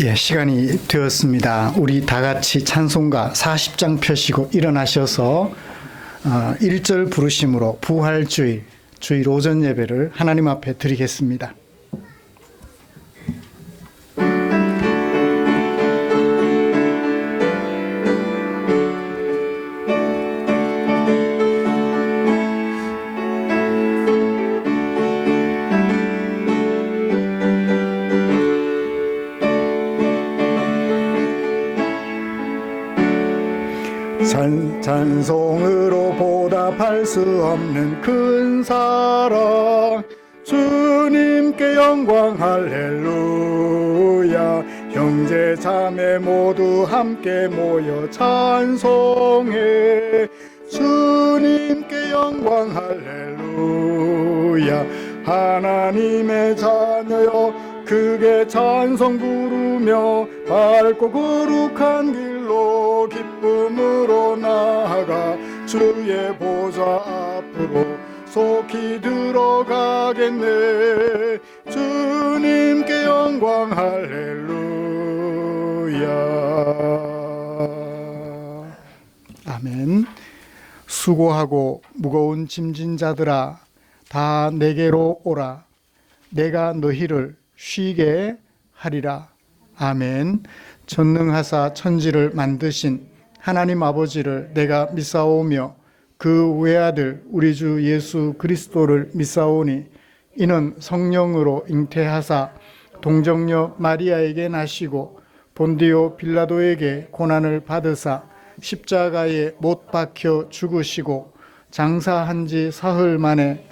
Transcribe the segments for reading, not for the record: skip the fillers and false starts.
예, 시간이 되었습니다. 우리 다 같이 찬송가 40장 펴시고 일어나셔서 1절 부르심으로 부활주일, 주일 오전 예배를 하나님 앞에 드리겠습니다. 찬송으로 보답할 수 없는 큰 사랑, 주님께 영광 할렐루야. 형제 자매 모두 함께 모여 찬송해. 주님께 영광 할렐루야. 하나님의 자녀여 크게 찬송 부르며 밝고 거룩한 길로 기쁨으로 나아가 주의 보좌 앞으로 속히 들어가겠네. 주님께 영광 할렐루야. 아멘. 수고하고 무거운 짐진 자들아 다 내게로 오라. 내가 너희를 쉬게 하리라. 아멘. 전능하사 천지를 만드신 하나님 아버지를 내가 믿사오며 그 외아들 우리 주 예수 그리스도를 믿사오니 이는 성령으로 잉태하사 동정녀 마리아에게 나시고 본디오 빌라도에게 고난을 받으사 십자가에 못 박혀 죽으시고 장사한 지 사흘 만에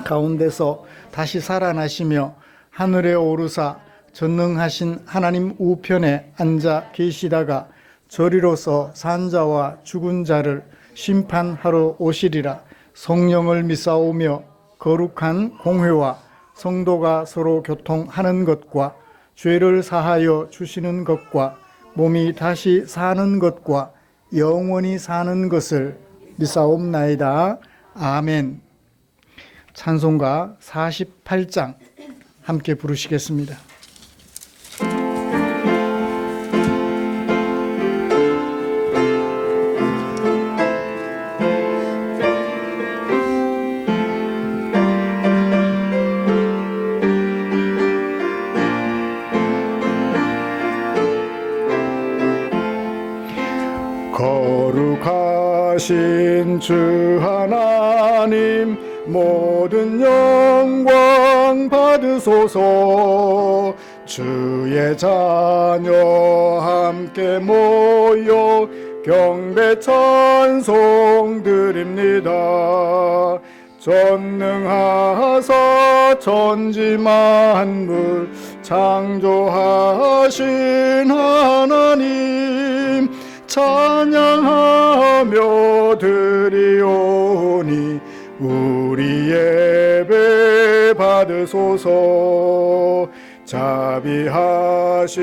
가운데서 다시 살아나시며 하늘에 오르사 전능하신 하나님 우편에 앉아 계시다가 저리로서 산자와 죽은 자를 심판하러 오시리라. 성령을 믿사오며 거룩한 공회와 성도가 서로 교통하는 것과 죄를 사하여 주시는 것과 몸이 다시 사는 것과 영원히 사는 것을 믿사옵나이다. 아멘. 찬송가 48장 함께 부르시겠습니다. 거룩하신 주 하나님 모든 영광 받으소서. 주의 자녀 함께 모여 경배 찬송 드립니다. 전능하사 천지 만물 창조하신 하나님 찬양하며 드리오니 우리 예배 받으소서. 자비하신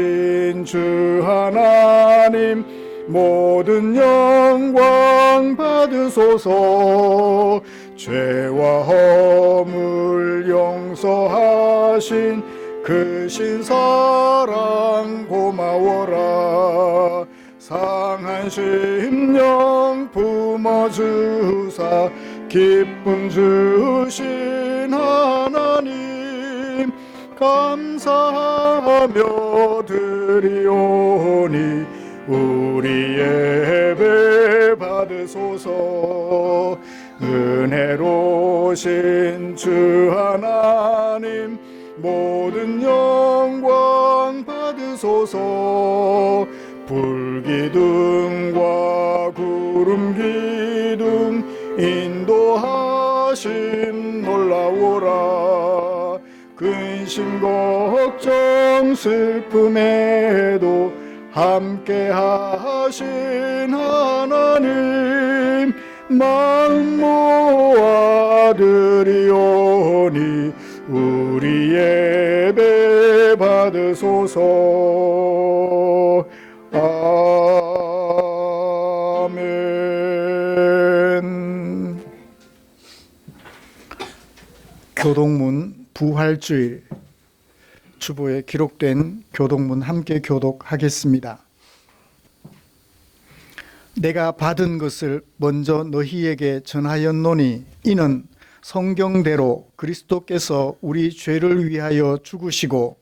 주 하나님 모든 영광 받으소서. 죄와 허물 용서하신 그 신사랑 고마워라. 상한 심령 품어주사 기쁨 주신 하나님 감사하며 드리오니 우리 예배 받으소서. 은혜로우신 주 하나님 모든 영광 받으소서. 불기둥과 구름기둥 인도하심 놀라워라. 근심 걱정 슬픔에도 함께 하신 하나님 마음 모아 드리오니 우리 예배 받으소서. 아멘. 교동문 부활주일 주보에 기록된 교독문 함께 교독하겠습니다. 내가 받은 것을 먼저 너희에게 전하였노니 이는 성경대로 그리스도께서 우리 죄를 위하여 죽으시고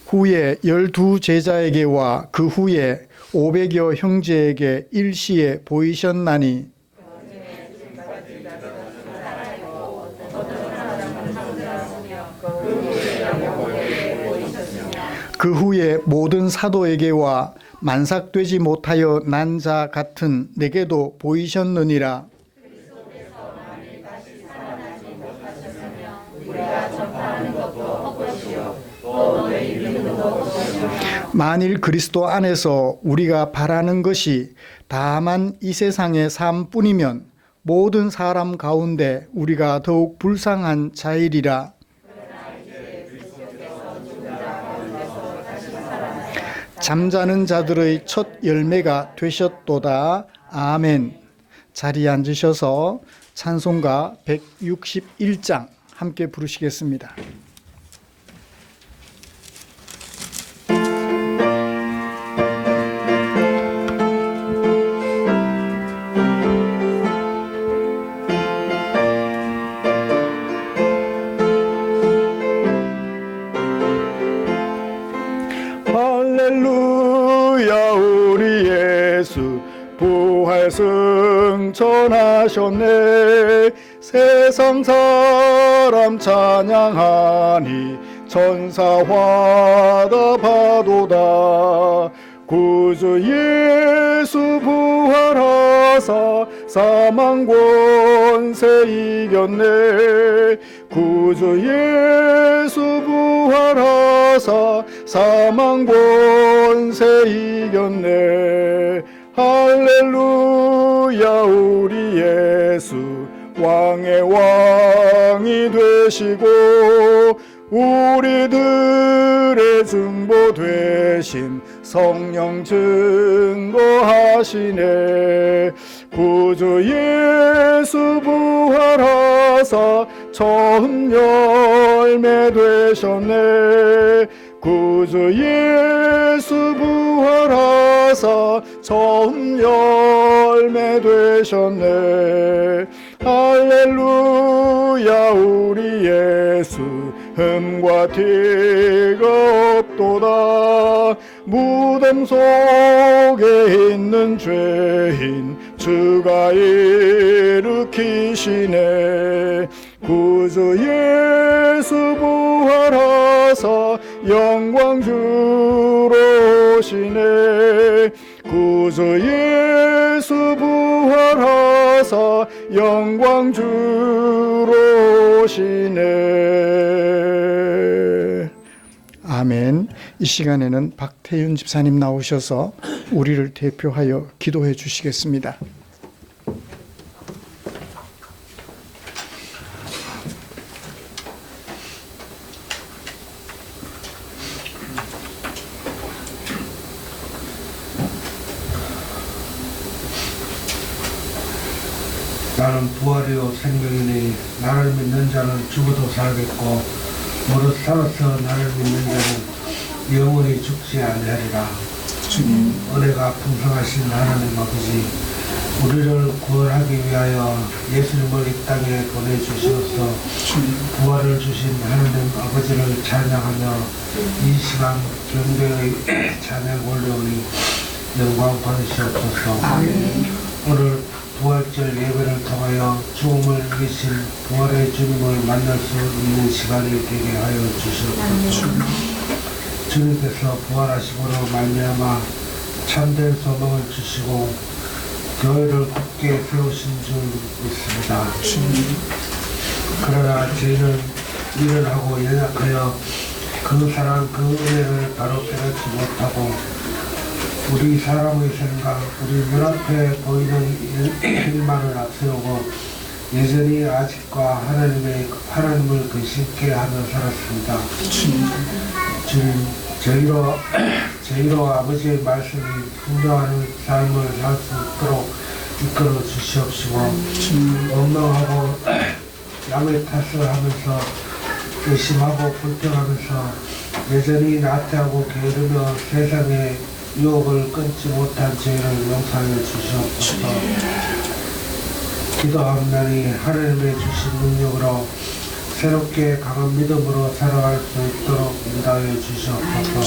후에 12 제자에게와 그 후에 500여 형제에게 일시에 보이셨나니 그 후에 모든 사도에게와 만삭되지 못하여 난 자 같은 내게도 보이셨느니라. 만일 그리스도 안에서 우리가 바라는 것이 다만 이 세상의 삶뿐이면 모든 사람 가운데 우리가 더욱 불쌍한 자이리라. 잠자는 자들의 첫 열매가 되셨도다. 아멘. 자리에 앉으셔서 찬송가 161장 함께 부르시겠습니다. 할렐루야 우리 예수 부활 승천하셨네. 세상 사람 찬양하니 천사화다 파도다. 구주 예수 부활하사 사망 권세 이겼네. 구주 예수 부활하사 사망 권세 이겼네. 할렐루야 우리 예수 왕의 왕이 되시고 우리들의 증보 되심 성령 증거하시네. 구주 예수 부활하사 처음 열매 되셨네. 구주 예수 부활하사 처음 열매 되셨네. 할렐루야 우리 예수 흠과 티가 없도다. 무덤 속에 있는 죄인 주가 일으키시네. 구주 예수 부활하사 영광 주러 오시네. 구주 예수 부활하사 영광 주러 오시네. 아멘. 이 시간에는 박태윤 집사님 나오셔서 우리를 대표하여 기도해 주시겠습니다. 나는 부활이요 생명이니 나를 믿는 자는 죽어도 살겠고 무릇 살아서 나를 믿는 자는 영원히 죽지 아니하리라. 주님, 은혜가 풍성하신 하나님 아버지, 우리를 구원하기 위하여 예수님을 이 땅에 보내주셔서 부활을 주신 하나님 아버지를 찬양하며 이 시간 경배의 찬양 올려오니 영광 받으시옵소서. 오늘 부활절 예배를 통하여 죽음을 이기신 부활의 주님을 만날 수 있는 시간이 되게 하여 주시옵소서. 주님께서 부활하심으로 말미암아 참된 소망을 주시고 교회를 굳게 세우신 줄 믿습니다. 그러나 저희는 일어나고 연약하여 그 사랑 그 은혜를 바로 깨닫지 못하고 우리 사람의 생각, 우리 눈앞에 보이는 일만을 앞세우고 여전히 아직과 하나님을 근심케 하며 살았습니다. 주님, 저희로 아버지의 말씀이 순종하는 삶을 살 수 있도록 이끌어 주시옵시고 원망하고 남의 탓을 하면서 의심하고 불평하면서 여전히 나태하고 게으르며 세상의 유혹을 끊지 못한 저희를 용서하여 주시옵소서. 기도하옵나니 하나님의 주신 능력으로 새롭게 강한 믿음으로 살아갈 수 있도록 인도하여 주시옵소서.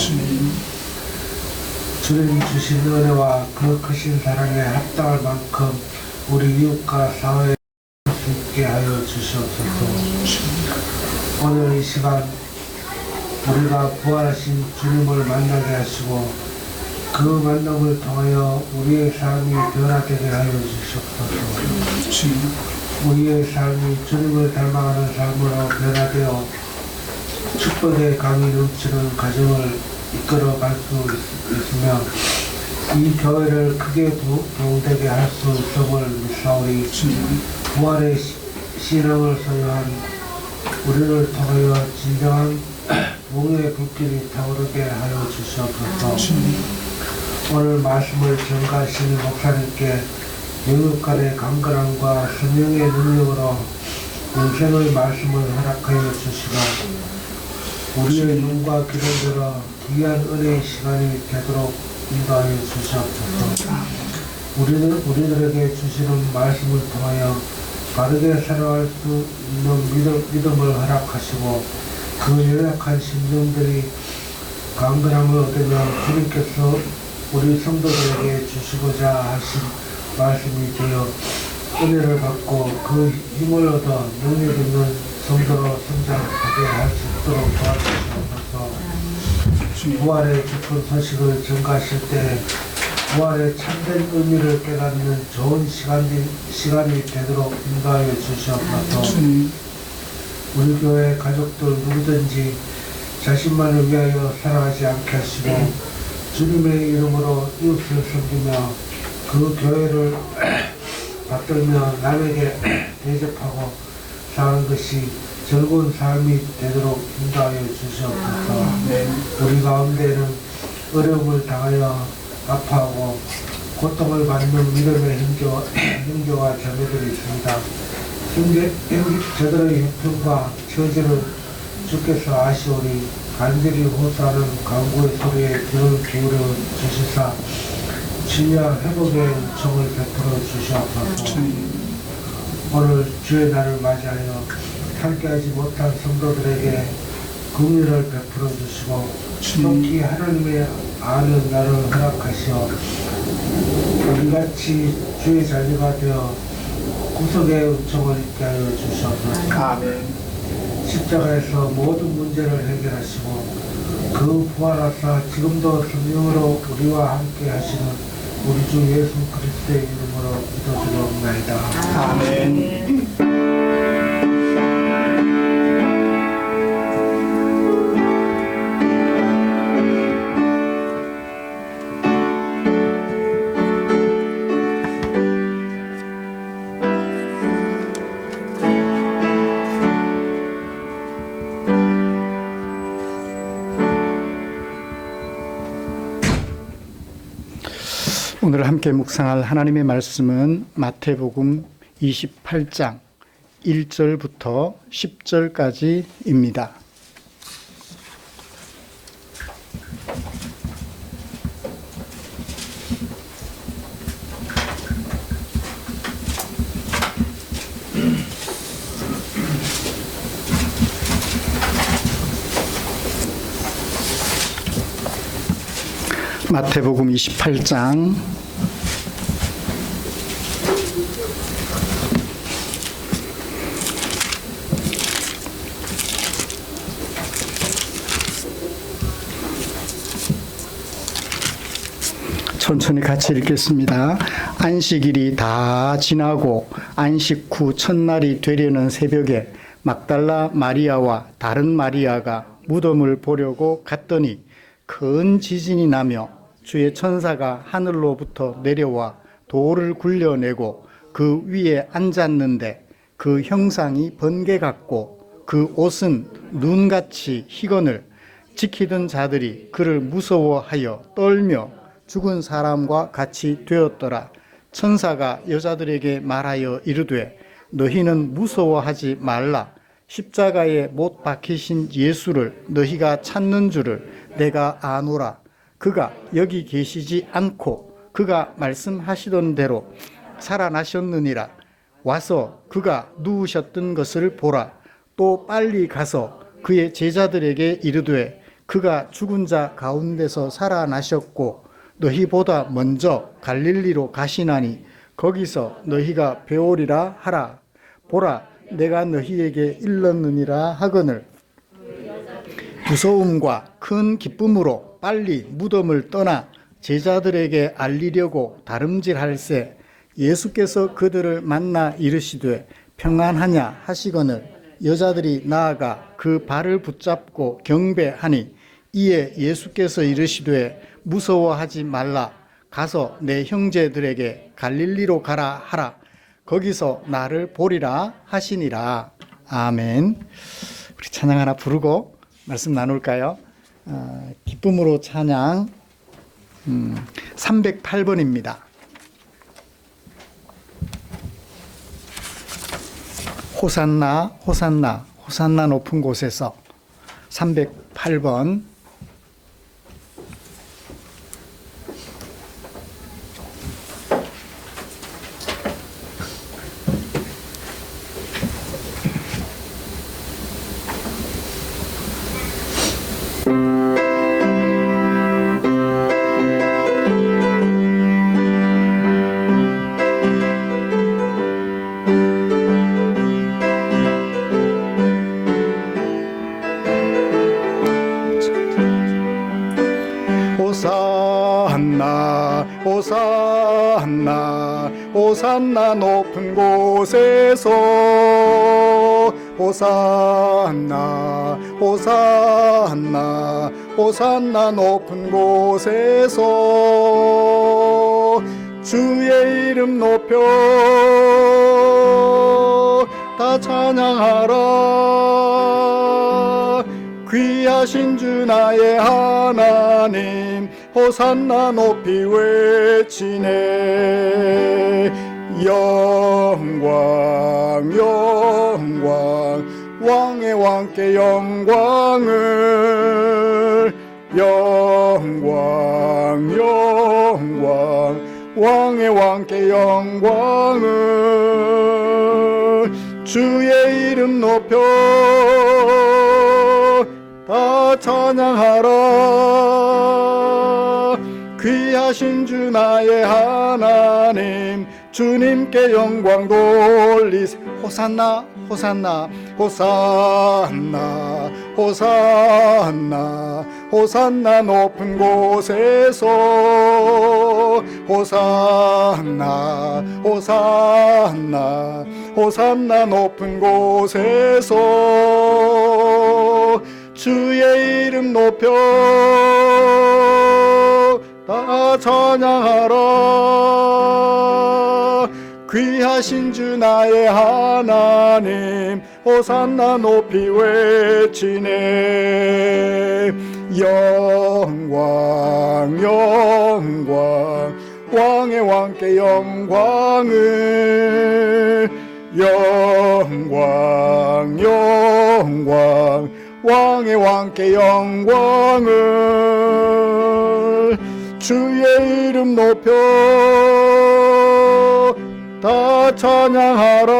주님 주신 은혜와 그 크신 사랑에 합당할 만큼 우리 이웃과 사회에 할 수 있게 하여 주시옵소서. 오늘 이 시간 우리가 부활하신 주님을 만나게 하시고 그 만남을 통하여 우리의 삶이 변화되게 하여 주시옵소서. 우리의 삶이 주님을 닮아가는 삶으로 변화되어 축복의 강이 넘치는 가정을 이끌어갈 수 있으며 이 교회를 크게 부흥되게 할 수 있음을 믿사오니 부활의 신앙을 소유한 우리를 통하여 진정한 부흥의 불길이 타오르게 하여 주시옵소서. 오늘 말씀을 전가하시는 목사님께 영육간의 강건함과 성령의 능력으로 인생의 말씀을 허락하여 주시고 우리의 눈과 귀를 들어 귀한 은혜의 시간이 되도록 인도하여 주시옵소서. 우리들에게 주시는 말씀을 통하여 바르게 살아갈 수 있는 믿음을 허락하시고 그 연약한 심령들이 강건함을 얻으며 주님께서 우리 성도들에게 주시고자 하신 말씀이 되어 은혜를 받고 그 힘을 얻어 능력 있는 성도로 성장하게 할 수 있도록 도와주시옵소서. 부활의 기쁜 소식을 전가하실 때 부활의 참된 의미를 깨닫는 좋은 시간이 되도록 인도하여 주시옵소서. 우리 교회 가족들 누구든지 자신만을 위하여 살아가지 않게 하시고 주님의 이름으로 이웃을 섬기며 그 교회를 받들며 남에게 대접하고 사는 것이 즐거운 삶이 되도록 인도하여 주시옵소서. 우리 가운데는 어려움을 당하여 아파하고 고통을 받는 믿음의 형제와 자매들이 있습니다. 저들의 형편과 처지는 주께서 아시오니 간절히 호소하는 간구의 소리에 귀를 기울여 주시사 치유와 회복의 은총을 베풀어 주시옵소서. 오늘 주의 날을 맞이하여 함께하지 못한 성도들에게 긍휼을 베풀어 주시고 속히 하나님의 아는 날을 허락하시어 우리같이 주의 자녀가 되어 구속의 은총을 있게 하여 주시옵소서. 아멘. 십자가에서 모든 문제를 해결하시고 그 부활하사 지금도 성령으로 우리와 함께 하시는 우리 주 예수 그리스도의 이름으로 기도드리옵나이다. 아멘. 오늘 함께 묵상할 하나님의 말씀은 마태복음 28장 1절부터 10절까지입니다. 마태복음 28장 1 천천히 같이 읽겠습니다. 안식일이 다 지나고 안식 후 첫날이 되려는 새벽에 막달라 마리아와 다른 마리아가 무덤을 보려고 갔더니 큰 지진이 나며 주의 천사가 하늘로부터 내려와 돌을 굴려내고 그 위에 앉았는데 그 형상이 번개 같고 그 옷은 눈같이 희건을 지키던 자들이 그를 무서워하여 떨며 죽은 사람과 같이 되었더라. 천사가 여자들에게 말하여 이르되 너희는 무서워하지 말라. 십자가에 못 박히신 예수를 너희가 찾는 줄을 내가 아노라. 그가 여기 계시지 않고 그가 말씀하시던 대로 살아나셨느니라. 와서 그가 누우셨던 것을 보라. 또 빨리 가서 그의 제자들에게 이르되 그가 죽은 자 가운데서 살아나셨고 너희보다 먼저 갈릴리로 가시나니 거기서 너희가 배우리라 하라. 보라, 내가 너희에게 일렀느니라 하거늘. 무서움과 큰 기쁨으로 빨리 무덤을 떠나 제자들에게 알리려고 다름질할새 예수께서 그들을 만나 이르시되 평안하냐 하시거늘 여자들이 나아가 그 발을 붙잡고 경배하니 이에 예수께서 이르시되 무서워하지 말라. 가서 내 형제들에게 갈릴리로 가라 하라. 거기서 나를 보리라 하시니라. 아멘. 우리 찬양 하나 부르고 말씀 나눌까요? 기쁨으로 찬양 308번입니다. 호산나 호산나 호산나 높은 곳에서 308번. 호산나 호산나 호산나 높은 곳에서 호산나 호산나 호산나 높은 곳에서 주의 이름 높여 다 찬양하라. 귀하신 주 나의 하나님 호산나 높이 외치네. 영광 영광 왕의 왕께 영광을 영광 영광 왕의 왕께 영광을 주의 이름 높여 다 찬양하라. 귀하신 주 나의 하나님 주님께 영광 돌리세. 호산나 호산나 호산나 호산나 호산나 높은 곳에서 호산나 호산나 호산나 높은 곳에서 주의 이름 높여 다 찬양하라. 귀하신 주 나의 하나님 호산나 높이 외치네. 영광 영광 왕의 왕께 영광을 영광 영광 왕의 왕께 영광을 주의 이름 높여 다 찬양하라.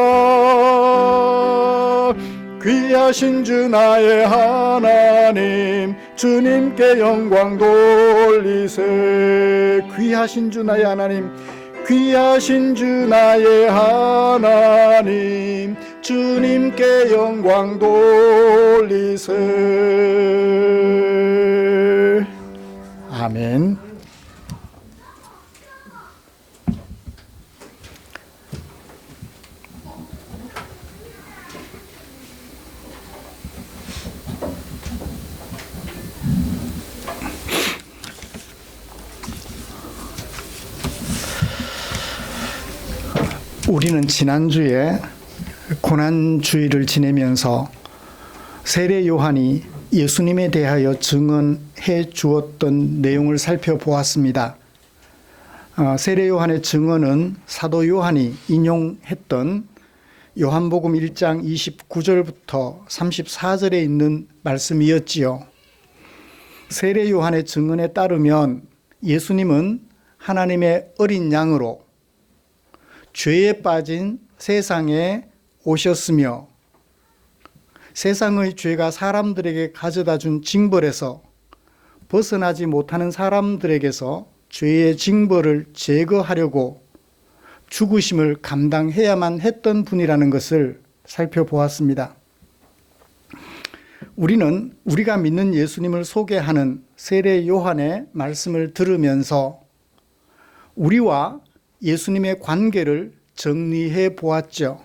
귀하신 주 나의 하나님 주님께 영광 돌리세. 귀하신 주 나의 하나님 귀하신 주 나의 하나님 주님께 영광 돌리세. 아멘. 우리는 지난주에 고난주의를 지내면서 세례 요한이 예수님에 대하여 증언해 주었던 내용을 살펴보았습니다. 세례 요한의 증언은 사도 요한이 인용했던 요한복음 1장 29절부터 34절에 있는 말씀이었지요. 세례 요한의 증언에 따르면 예수님은 하나님의 어린 양으로 죄에 빠진 세상에 오셨으며 세상의 죄가 사람들에게 가져다 준 징벌에서 벗어나지 못하는 사람들에게서 죄의 징벌을 제거하려고 죽으심을 감당해야만 했던 분이라는 것을 살펴보았습니다. 우리는 우리가 믿는 예수님을 소개하는 세례 요한의 말씀을 들으면서 우리와 예수님의 관계를 정리해 보았죠.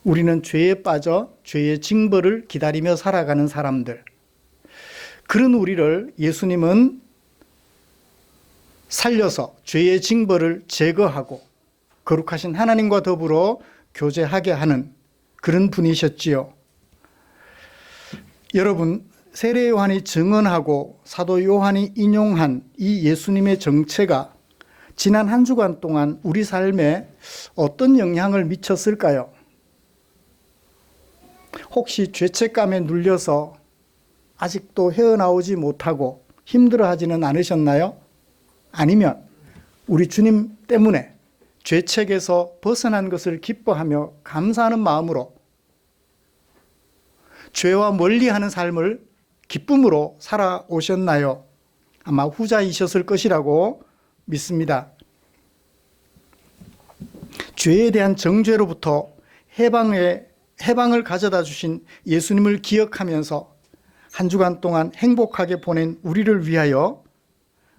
우리는 죄에 빠져 죄의 징벌을 기다리며 살아가는 사람들. 그런 우리를 예수님은 살려서 죄의 징벌을 제거하고 거룩하신 하나님과 더불어 교제하게 하는 그런 분이셨지요. 여러분, 세례 요한이 증언하고 사도 요한이 인용한 이 예수님의 정체가 지난 한 주간 동안 우리 삶에 어떤 영향을 미쳤을까요? 혹시 죄책감에 눌려서 아직도 헤어나오지 못하고 힘들어하지는 않으셨나요? 아니면 우리 주님 때문에 죄책에서 벗어난 것을 기뻐하며 감사하는 마음으로 죄와 멀리하는 삶을 기쁨으로 살아오셨나요? 아마 후자이셨을 것이라고 믿습니다. 죄에 대한 정죄로부터 해방을 가져다 주신 예수님을 기억하면서 한 주간 동안 행복하게 보낸 우리를 위하여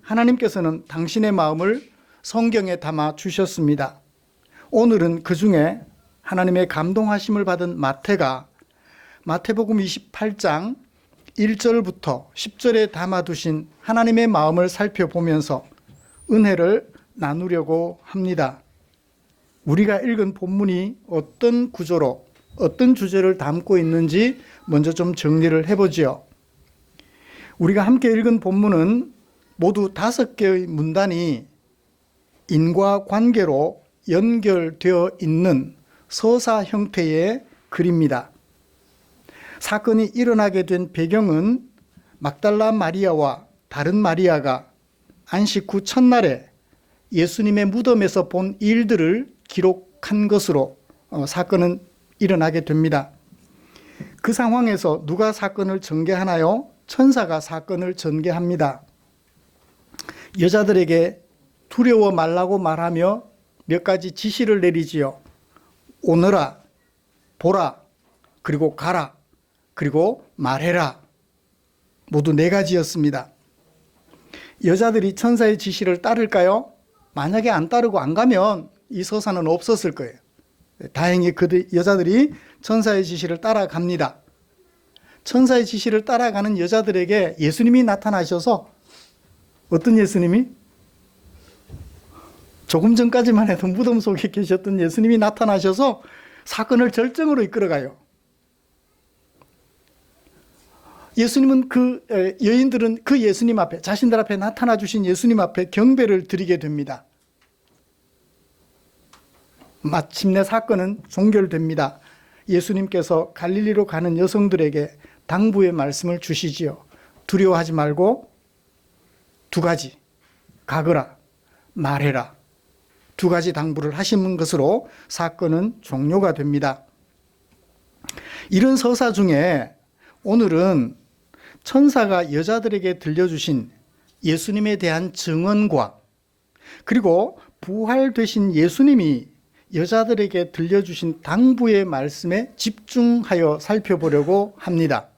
하나님께서는 당신의 마음을 성경에 담아 주셨습니다. 오늘은 그 중에 하나님의 감동하심을 받은 마태가 마태복음 28장 1절부터 10절에 담아두신 하나님의 마음을 살펴보면서 은혜를 나누려고 합니다. 우리가 읽은 본문이 어떤 구조로 어떤 주제를 담고 있는지 먼저 좀 정리를 해보지요. 우리가 함께 읽은 본문은 모두 5개의 문단이 인과관계로 연결되어 있는 서사 형태의 글입니다. 사건이 일어나게 된 배경은 막달라 마리아와 다른 마리아가 안식 후 첫날에 예수님의 무덤에서 본 일들을 기록한 것으로 사건은 일어나게 됩니다. 그 상황에서 누가 사건을 전개하나요? 천사가 사건을 전개합니다. 여자들에게 두려워 말라고 말하며 몇 가지 지시를 내리지요. 오너라, 보라, 그리고 가라, 그리고 말해라. 모두 4가지였습니다. 여자들이 천사의 지시를 따를까요? 만약에 안 따르고 안 가면 이 서사는 없었을 거예요. 다행히 그 여자들이 천사의 지시를 따라갑니다. 천사의 지시를 따라가는 여자들에게 예수님이 나타나셔서 어떤 예수님이? 조금 전까지만 해도 무덤 속에 계셨던 예수님이 나타나셔서 사건을 절정으로 이끌어가요. 예수님은 여인들은 그 예수님 앞에, 자신들 앞에 나타나 주신 예수님 앞에 경배를 드리게 됩니다. 마침내 사건은 종결됩니다. 예수님께서 갈릴리로 가는 여성들에게 당부의 말씀을 주시지요. 두려워하지 말고 2가지, 가거라, 말해라. 2가지 당부를 하시는 것으로 사건은 종료가 됩니다. 이런 서사 중에 오늘은 천사가 여자들에게 들려주신 예수님에 대한 증언과 그리고 부활되신 예수님이 여자들에게 들려주신 당부의 말씀에 집중하여 살펴보려고 합니다.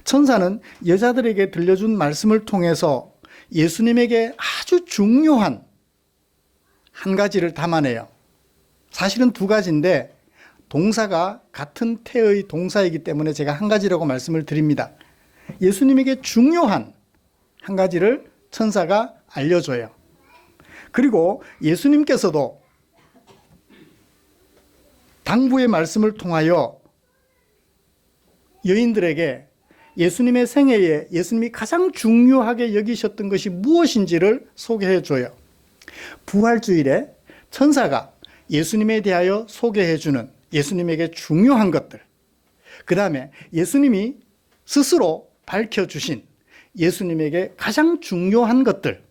천사는 여자들에게 들려준 말씀을 통해서 예수님에게 아주 중요한 한 가지를 담아내요. 사실은 2가지인데 동사가 같은 태의 동사이기 때문에 제가 한 가지라고 말씀을 드립니다. 예수님에게 중요한 한 가지를 천사가 알려줘요. 그리고 예수님께서도 당부의 말씀을 통하여 여인들에게 예수님의 생애에 예수님이 가장 중요하게 여기셨던 것이 무엇인지를 소개해 줘요. 부활주일에 천사가 예수님에 대하여 소개해 주는 예수님에게 중요한 것들, 그 다음에 예수님이 스스로 밝혀주신 예수님에게 가장 중요한 것들,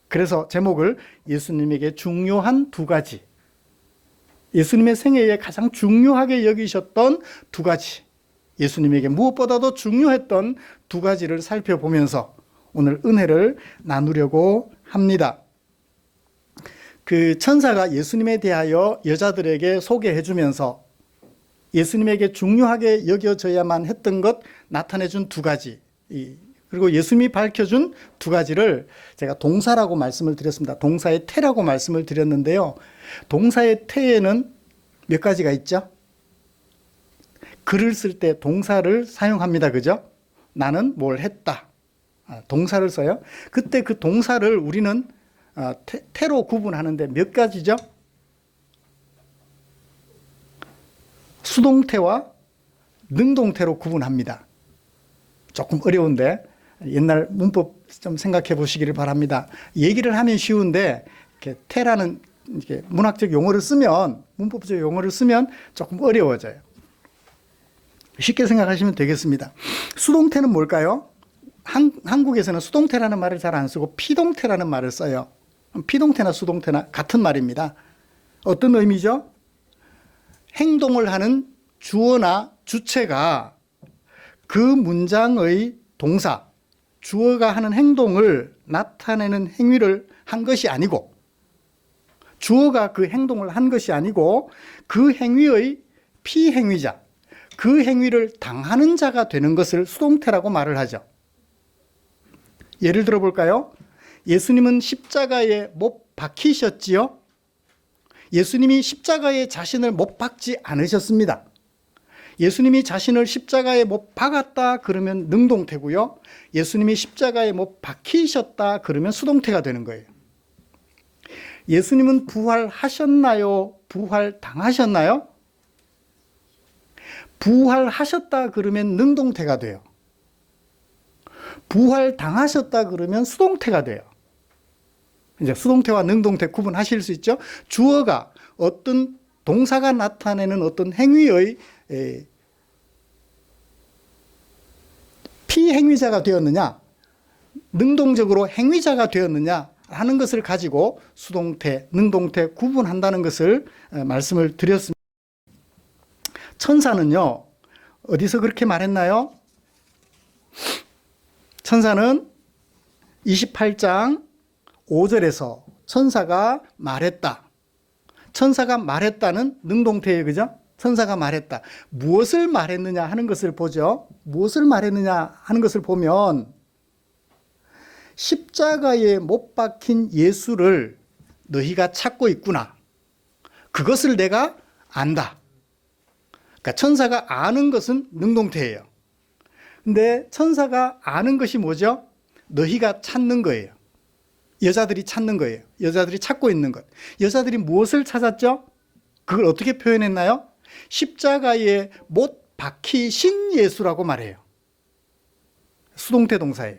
그래서 제목을 예수님에게 중요한 두 가지, 예수님의 생애에 가장 중요하게 여기셨던 두 가지, 예수님에게 무엇보다도 중요했던 두 가지를 살펴보면서 오늘 은혜를 나누려고 합니다. 그 천사가 예수님에 대하여 여자들에게 소개해 주면서 예수님에게 중요하게 여겨져야만 했던 것 나타내 준 두 가지, 그리고 예수님이 밝혀준 두 가지를 제가 동사라고 말씀을 드렸습니다. 동사의 태라고 말씀을 드렸는데요. 동사의 태에는 몇 가지가 있죠? 글을 쓸 때 동사를 사용합니다. 그죠? 나는 뭘 했다. 동사를 써요. 그때 그 동사를 우리는 태로 구분하는데 몇 가지죠? 수동태와 능동태로 구분합니다. 조금 어려운데 옛날 문법 좀 생각해 보시기를 바랍니다. 얘기를 하면 쉬운데 이렇게 태라는 이렇게 문학적 용어를 쓰면, 문법적 용어를 쓰면 조금 어려워져요. 쉽게 생각하시면 되겠습니다. 수동태는 뭘까요? 한국에서는 수동태라는 말을 잘 안 쓰고 피동태라는 말을 써요. 피동태나 수동태나 같은 말입니다. 어떤 의미죠? 행동을 하는 주어나 주체가 그 문장의 동사, 주어가 하는 행동을 나타내는 행위를 한 것이 아니고, 주어가 그 행동을 한 것이 아니고 그 행위의 피행위자, 그 행위를 당하는 자가 되는 것을 수동태라고 말을 하죠. 예를 들어 볼까요? 예수님은 십자가에 못 박히셨지요? 예수님이 십자가에 자신을 못 박지 않으셨습니다. 예수님이 자신을 십자가에 못 박았다 그러면 능동태고요. 예수님이 십자가에 못 박히셨다 그러면 수동태가 되는 거예요. 예수님은 부활하셨나요? 부활당하셨나요? 부활하셨다 그러면 능동태가 돼요. 부활당하셨다 그러면 수동태가 돼요. 이제 수동태와 능동태 구분하실 수 있죠? 주어가 어떤 동사가 나타내는 어떤 행위의 피행위자가 되었느냐, 능동적으로 행위자가 되었느냐 하는 것을 가지고 수동태, 능동태 구분한다는 것을 말씀을 드렸습니다. 천사는요, 어디서 그렇게 말했나요? 천사는 28장 5절에서 천사가 말했다. 천사가 말했다는 능동태예요. 그죠? 천사가 말했다. 무엇을 말했느냐 하는 것을 보죠. 무엇을 말했느냐 하는 것을 보면 십자가에 못 박힌 예수를 너희가 찾고 있구나. 그것을 내가 안다. 그러니까 천사가 아는 것은 능동태예요. 근데 천사가 아는 것이 뭐죠? 너희가 찾는 거예요. 여자들이 찾는 거예요. 여자들이 찾고 있는 것. 여자들이 무엇을 찾았죠? 그걸 어떻게 표현했나요? 십자가에 못 박히신 예수라고 말해요. 수동태 동사예요.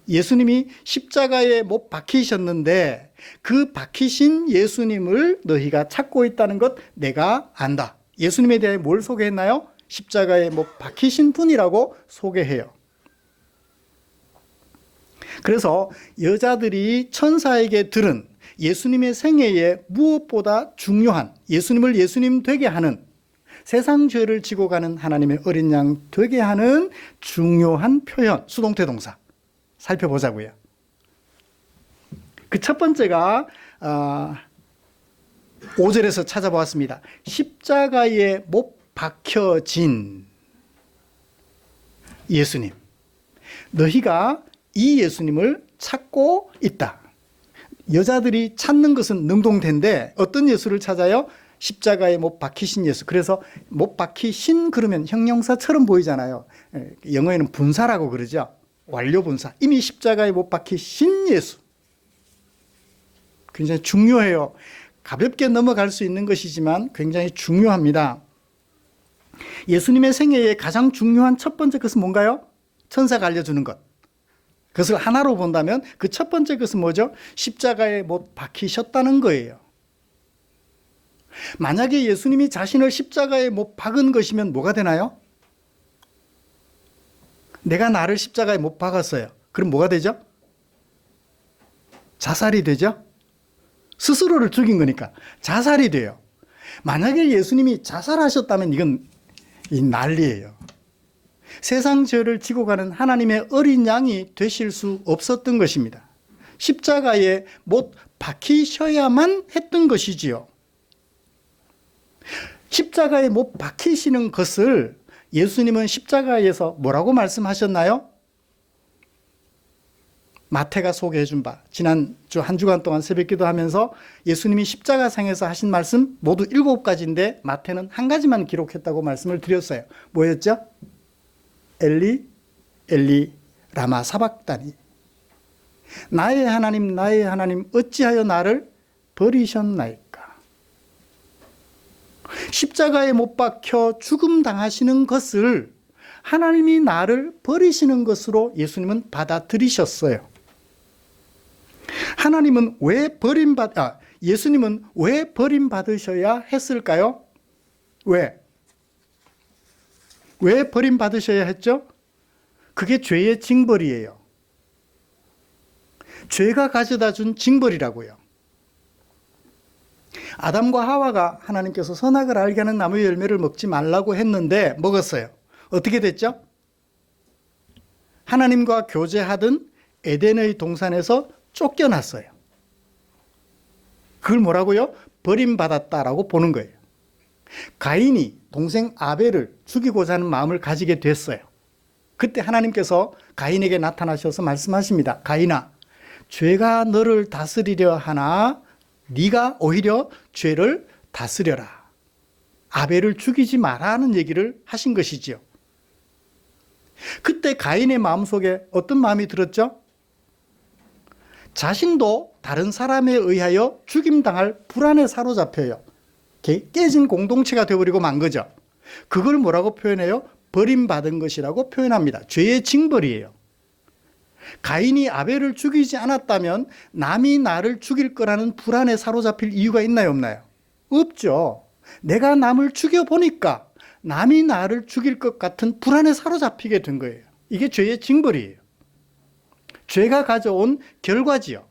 예수님이 십자가에 못 박히셨는데 그 박히신 예수님을 너희가 찾고 있다는 것 내가 안다. 예수님에 대해 뭘 소개했나요? 십자가에 못 박히신 분이라고 소개해요. 그래서 여자들이 천사에게 들은 예수님의 생애에 무엇보다 중요한, 예수님을 예수님 되게 하는, 세상 죄를 지고 가는 하나님의 어린 양 되게 하는 중요한 표현, 수동태 동사 살펴보자고요. 그 첫 번째가 5절에서 찾아보았습니다. 십자가에 못 박혀진 예수님. 너희가 이 예수님을 찾고 있다. 여자들이 찾는 것은 능동태인데 어떤 예수를 찾아요? 십자가에 못 박히신 예수. 그래서 못 박히신 그러면 형용사처럼 보이잖아요. 영어에는 분사라고 그러죠. 완료 분사. 이미 십자가에 못 박히신 예수. 굉장히 중요해요. 가볍게 넘어갈 수 있는 것이지만 굉장히 중요합니다. 예수님의 생애의 가장 중요한 첫 번째 것은 뭔가요? 천사가 알려주는 것. 그것을 하나로 본다면 그 첫 번째 것은 뭐죠? 십자가에 못 박히셨다는 거예요. 만약에 예수님이 자신을 십자가에 못 박은 것이면 뭐가 되나요? 내가 나를 십자가에 못 박았어요. 그럼 뭐가 되죠? 자살이 되죠? 스스로를 죽인 거니까 자살이 돼요. 만약에 예수님이 자살하셨다면 이건 난리예요. 세상 죄를 지고 가는 하나님의 어린 양이 되실 수 없었던 것입니다. 십자가에 못 박히셔야만 했던 것이지요. 십자가에 못 박히시는 것을 예수님은 십자가에서 뭐라고 말씀하셨나요? 마태가 소개해 준 바, 지난주 한 주간 동안 새벽기도 하면서 예수님이 십자가상에서 하신 말씀 모두 7가지인데 마태는 한 가지만 기록했다고 말씀을 드렸어요. 뭐였죠? 엘리 엘리 라마 사박다니, 나의 하나님 어찌하여 나를 버리셨나이까. 십자가에 못 박혀 죽음 당하시는 것을 하나님이 나를 버리시는 것으로 예수님은 받아들이셨어요. 예수님은 왜 버림받으셔야 했을까요? 왜 버림받으셔야 했죠? 그게 죄의 징벌이에요. 죄가 가져다 준 징벌이라고요. 아담과 하와가 하나님께서 선악을 알게 하는 나무의 열매를 먹지 말라고 했는데 먹었어요. 어떻게 됐죠? 하나님과 교제하던 에덴의 동산에서 쫓겨났어요. 그걸 뭐라고요? 버림받았다라고 보는 거예요. 가인이 동생 아벨을 죽이고자 하는 마음을 가지게 됐어요. 그때 하나님께서 가인에게 나타나셔서 말씀하십니다. 가인아, 죄가 너를 다스리려 하나 네가 오히려 죄를 다스려라. 아벨을 죽이지 마라 하는 얘기를 하신 것이지요. 그때 가인의 마음속에 어떤 마음이 들었죠? 자신도 다른 사람에 의하여 죽임당할 불안에 사로잡혀요. 깨진 공동체가 되어버리고 만 거죠. 그걸 뭐라고 표현해요? 버림받은 것이라고 표현합니다. 죄의 징벌이에요. 가인이 아벨을 죽이지 않았다면 남이 나를 죽일 거라는 불안에 사로잡힐 이유가 있나요, 없나요? 없죠. 내가 남을 죽여보니까 남이 나를 죽일 것 같은 불안에 사로잡히게 된 거예요. 이게 죄의 징벌이에요. 죄가 가져온 결과지요.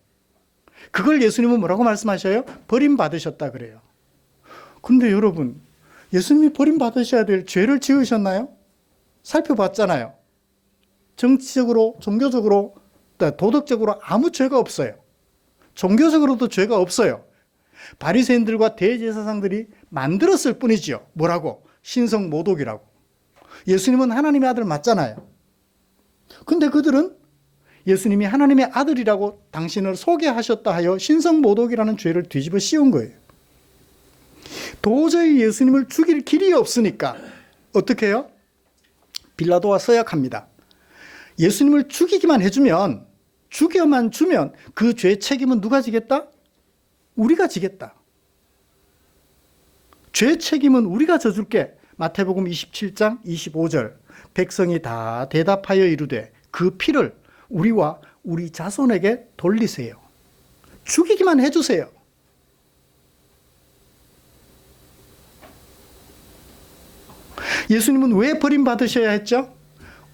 그걸 예수님은 뭐라고 말씀하셔요? 버림받으셨다 그래요. 근데 여러분, 예수님이 버림받으셔야 될 죄를 지으셨나요? 살펴봤잖아요. 정치적으로, 종교적으로, 도덕적으로 아무 죄가 없어요. 종교적으로도 죄가 없어요. 바리새인들과 대제사장들이 만들었을 뿐이지요. 뭐라고? 신성모독이라고. 예수님은 하나님의 아들 맞잖아요. 근데 그들은 예수님이 하나님의 아들이라고 당신을 소개하셨다 하여 신성모독이라는 죄를 뒤집어 씌운 거예요. 도저히 예수님을 죽일 길이 없으니까 어떻게 해요? 빌라도와 서약합니다. 예수님을 죽이기만 해주면, 죽여만 주면 그 죄 책임은 누가 지겠다? 우리가 지겠다. 죄 책임은 우리가 져줄게. 마태복음 27장 25절. 백성이 다 대답하여 이르되 그 피를 우리와 우리 자손에게 돌리세요. 죽이기만 해주세요. 예수님은 왜 버림받으셔야 했죠?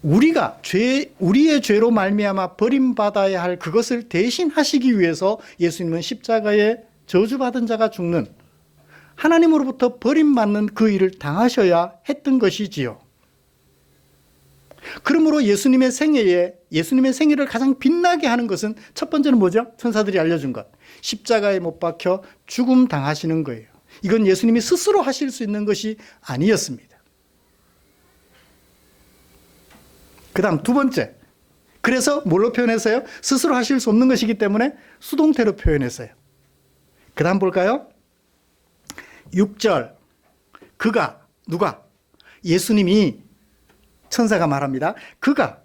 우리의 죄로 말미암아 버림받아야 할 그것을 대신하시기 위해서 예수님은 십자가에 저주받은 자가 죽는, 하나님으로부터 버림받는 그 일을 당하셔야 했던 것이지요. 그러므로 예수님의 생애를 가장 빛나게 하는 것은 첫 번째는 뭐죠? 천사들이 알려준 것. 십자가에 못 박혀 죽음 당하시는 거예요. 이건 예수님이 스스로 하실 수 있는 것이 아니었습니다. 그 다음 두 번째. 그래서 뭘로 표현했어요? 스스로 하실 수 없는 것이기 때문에 수동태로 표현했어요. 그 다음 볼까요? 6절. 누가? 예수님이, 천사가 말합니다. 그가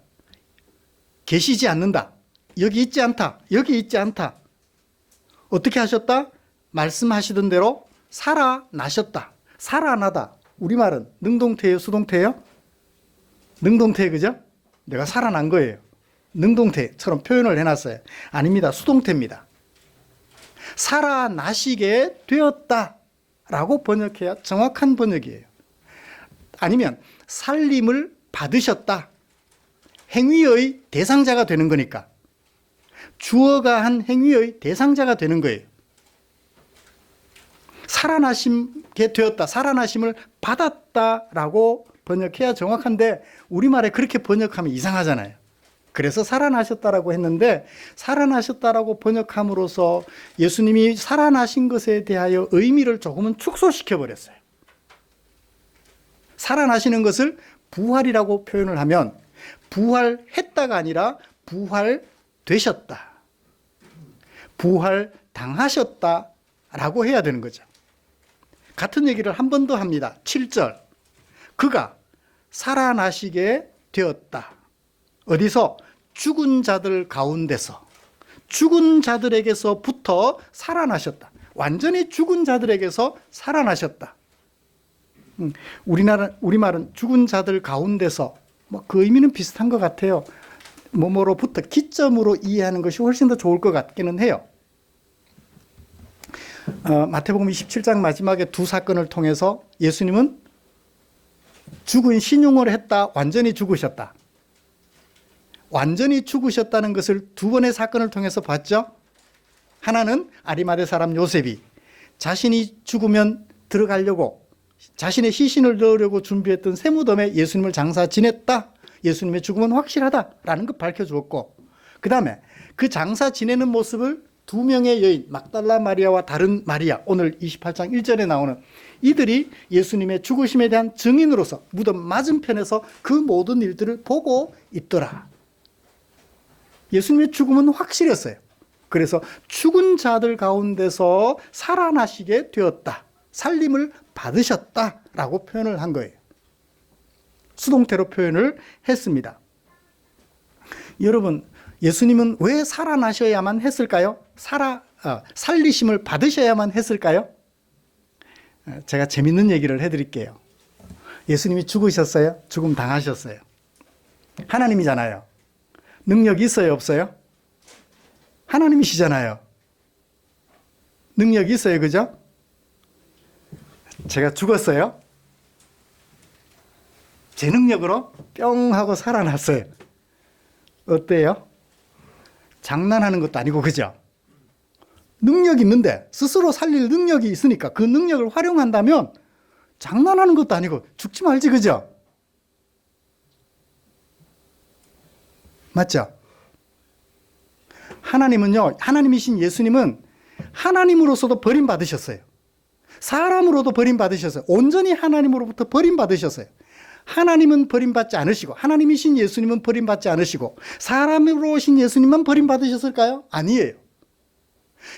계시지 않는다. 여기 있지 않다. 여기 있지 않다. 어떻게 하셨다? 말씀하시던 대로 살아나셨다. 살아나다. 우리말은 능동태예요, 수동태예요? 능동태, 그죠? 내가 살아난 거예요. 능동태처럼 표현을 해놨어요. 아닙니다. 수동태입니다. 살아나시게 되었다라고 번역해야 정확한 번역이에요. 아니면 살림을 받으셨다. 행위의 대상자가 되는 거니까. 주어가 한 행위의 대상자가 되는 거예요. 살아나시게 되었다. 살아나심을 받았다라고 번역해야 정확한데 우리말에 그렇게 번역하면 이상하잖아요. 그래서 살아나셨다라고 했는데 살아나셨다라고 번역함으로써 예수님이 살아나신 것에 대하여 의미를 조금은 축소시켜 버렸어요. 살아나시는 것을 부활이라고 표현을 하면 부활했다가 아니라 부활되셨다. 부활당하셨다라고 해야 되는 거죠. 같은 얘기를 한 번 더 합니다. 7절. 그가 살아나시게 되었다. 어디서? 죽은 자들 가운데서. 죽은 자들에게서부터 살아나셨다. 완전히 죽은 자들에게서 살아나셨다. 우리말은 죽은 자들 가운데서 그 의미는 비슷한 것 같아요. 뭐뭐로부터 기점으로 이해하는 것이 훨씬 더 좋을 것 같기는 해요. 마태복음 27장 마지막에 두 사건을 통해서 예수님은 죽은 신용을 했다, 완전히 죽으셨다. 완전히 죽으셨다는 것을 두 번의 사건을 통해서 봤죠. 하나는 아리마대 사람 요셉이 자신이 죽으면 들어가려고 자신의 시신을 넣으려고 준비했던 세무덤에 예수님을 장사 지냈다. 예수님의 죽음은 확실하다라는 걸 밝혀주었고, 그 다음에 그 장사 지내는 모습을 두 명의 여인, 막달라 마리아와 다른 마리아, 오늘 28장 1절에 나오는 이들이 예수님의 죽으심에 대한 증인으로서 무덤 맞은편에서 그 모든 일들을 보고 있더라. 예수님의 죽음은 확실했어요. 그래서 죽은 자들 가운데서 살아나시게 되었다. 살림을 받으셨다라고 표현을 한 거예요. 수동태로 표현을 했습니다. 여러분, 예수님은 왜 살아나셔야만 했을까요? 살리심을 받으셔야만 했을까요? 제가 재밌는 얘기를 해드릴게요. 예수님이 죽으셨어요? 죽음 당하셨어요. 하나님이잖아요. 능력이 있어요, 없어요? 하나님이시잖아요. 능력이 있어요, 그죠? 제가 죽었어요. 제 능력으로 뿅 하고 살아났어요. 어때요? 장난하는 것도 아니고, 그죠? 능력이 있는데, 스스로 살릴 능력이 있으니까 그 능력을 활용한다면 장난하는 것도 아니고 죽지 말지, 그죠? 맞죠? 하나님은요, 하나님이신 예수님은 하나님으로서도 버림받으셨어요. 사람으로도 버림받으셨어요. 온전히 하나님으로부터 버림받으셨어요. 하나님은 버림받지 않으시고, 하나님이신 예수님은 버림받지 않으시고, 사람으로 오신 예수님만 버림받으셨을까요? 아니에요.